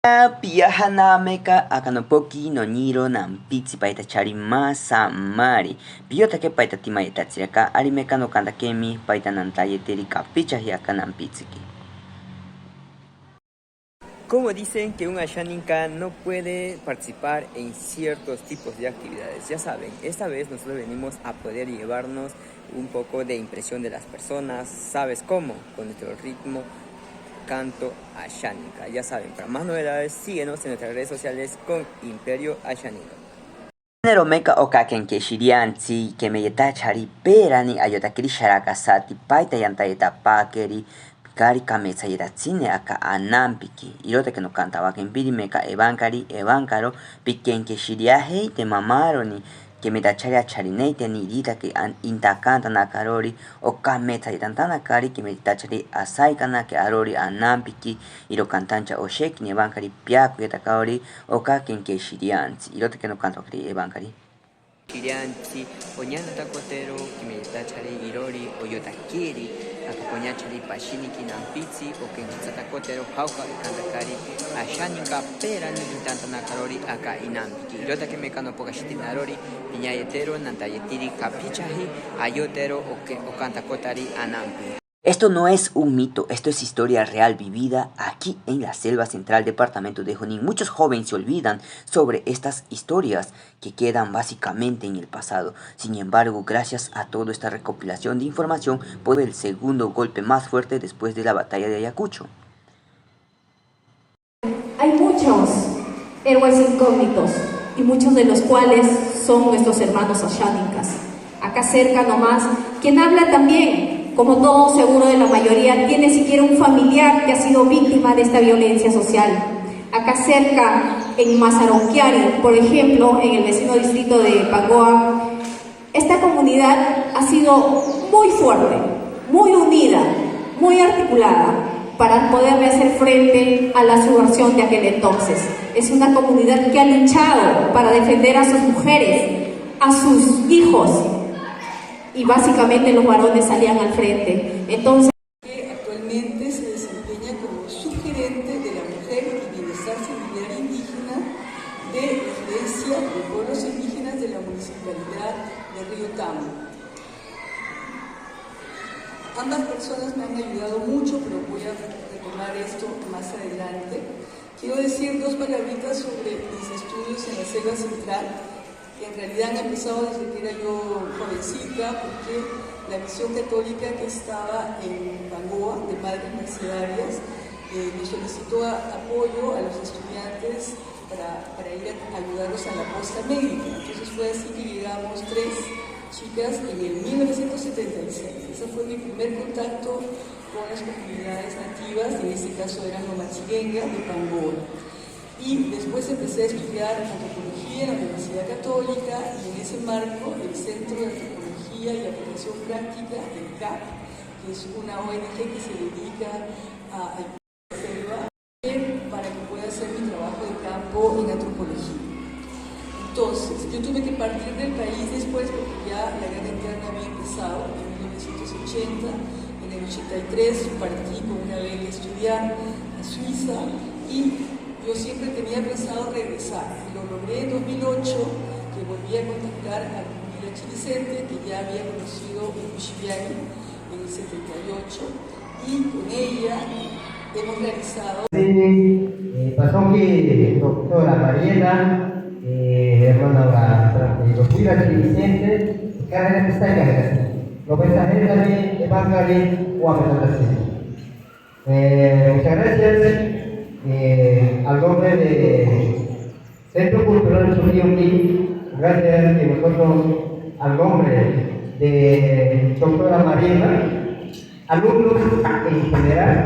Piajanameka akanopoki no niro nampitsi paita charimasa mari. Biota que paita timayeta tsiraka arimeka no kanta kemi paita nantayeteri capicha hiaka nampitsiki. Como dicen que un Ashaninka no puede participar en ciertos tipos de actividades, ya saben, esta vez nosotros venimos a poder llevarnos un poco de impresión de las personas, ¿sabes cómo? Con nuestro ritmo canto Ashaninka. Ya saben, para más novedades síguenos en nuestras redes sociales con Imperio Ashaninka. Nero meka okaken que shirianzi que me yeta chari perani ayotakiri sharakasati paita yantayeta pakeri kari kameza yeratsine aka anampiki irote que no cantaba que impidi meka evankaro piquen que shiriaje te mamaroni que me tachari a charinete ni irita que intakanta nakarori o kameta yantana kari que me tachari a saikana que arori anampiki iro cantancha o sheki ni evankari piaku yatakaori o kaken que shirianzi irote que no canta que evankari Shirianzi, Oñana Takotero, Kimetachari, Irori, Oyotakiri, Akapoñachari, Pashiniki, Nampitsi, o Kenzatakotero, Hauka, Kantakari, Ashanika, Perani, Tantanakarori, Aka Inampiki, Irota que mecano Pokashitinarori, Piñayetero, Nantayetiri, Capichaji, Ayotero, o Kantakotari, Anampi. Esto no es un mito, esto es historia real vivida aquí en la selva central departamento de Junín. Muchos jóvenes se olvidan sobre estas historias que quedan básicamente en el pasado. Sin embargo, gracias a toda esta recopilación de información, puede el segundo golpe más fuerte después de la batalla de Ayacucho. Hay muchos héroes incógnitos y muchos de los cuales son nuestros hermanos ashánicas. Acá cerca nomás, quien habla también, como todo seguro de la mayoría, tiene siquiera un familiar que ha sido víctima de esta violencia social. Acá cerca, en Mazaronquiari, por ejemplo, en el vecino distrito de Pangoa, esta comunidad ha sido muy fuerte, muy unida, muy articulada para poderle hacer frente a la subversión de aquel entonces. Es una comunidad que ha luchado para defender a sus mujeres, a sus hijos, y básicamente los varones salían al frente. Entonces, actualmente se desempeña como subgerente de la mujer y bienestar familiar indígena de la Iglesia de Pueblos Indígenas de la Municipalidad de Río Tambo. Ambas personas me han ayudado mucho, pero voy a retomar esto más adelante. Quiero decir dos palabritas sobre mis estudios en la Selva Central, que en realidad han empezado desde que era yo jovencita, porque la misión católica que estaba en Pangoa, de Madres Mercedarias, nos solicitó apoyo a los estudiantes para ir a ayudarlos a la posta médica. Entonces fue así que llegamos 3 chicas en el 1976. Ese fue mi primer contacto con las comunidades nativas, en este caso eran los Machiguenga de Pangoa. Y después empecé a estudiar antropología en la Universidad Católica y en ese marco el Centro de Antropología y Aplicación Práctica del CAP, que es una ONG que se dedica a la selva para que pueda hacer mi trabajo de campo en antropología. Entonces, yo tuve que partir del país después porque ya la guerra interna había empezado en 1980. En el 83 partí con una beca a estudiar a Suiza y yo siempre tenía pensado regresar. Lo logré en 2008, que volví a contactar a Camila Chilicente, que ya había conocido en Uchiviani en el 78, y con ella hemos realizado... Pasó que doctora Mariela, hermana Rosila Chilicente, carrera que está en la lo mensajeros también de Bangare o a muchas gracias. Al nombre de Centro Cultural Churiumbi, gracias que nosotros, al nombre de doctora Mariela, alumnos en general,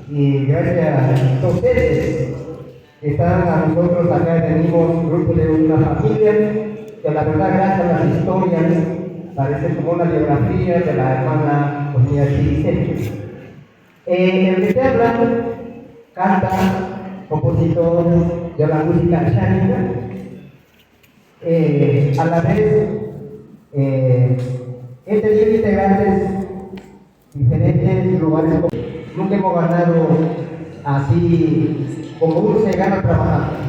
y gracias a ustedes que están a nosotros acá, venimos grupo de una familia, que la verdad gracias a las historias, parece como una biografía de la hermana Osnia Chilicente. El que estoy hablando canta, compositor de la música ashánica, a la vez tiene integrantes diferentes lugares. Nunca hemos ganado así como uno se gana trabajando.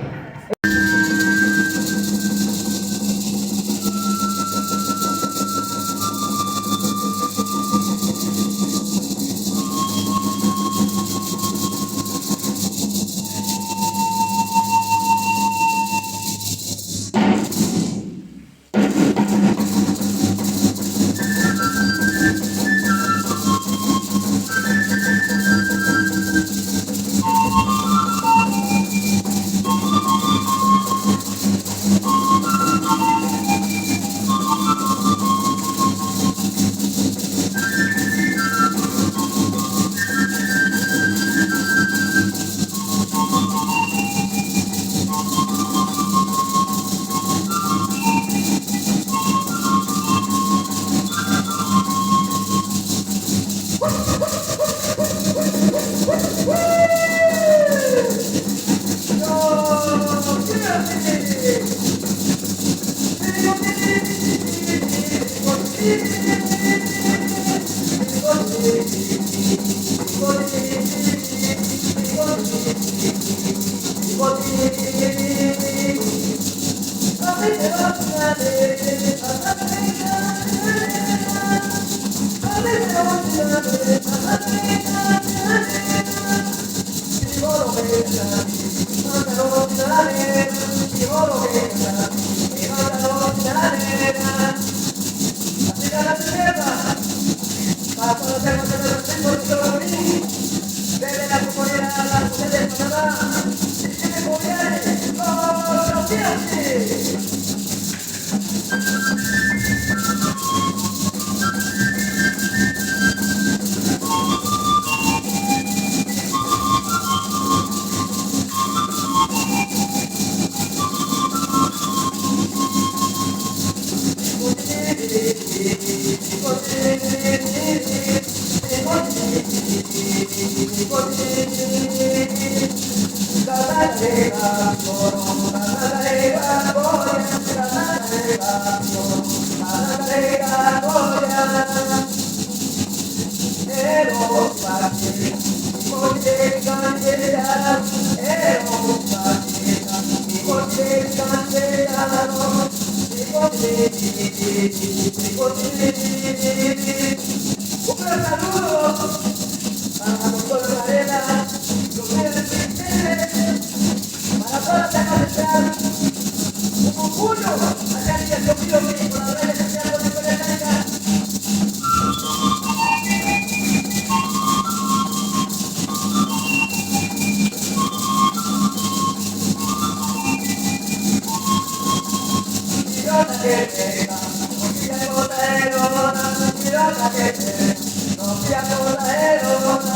No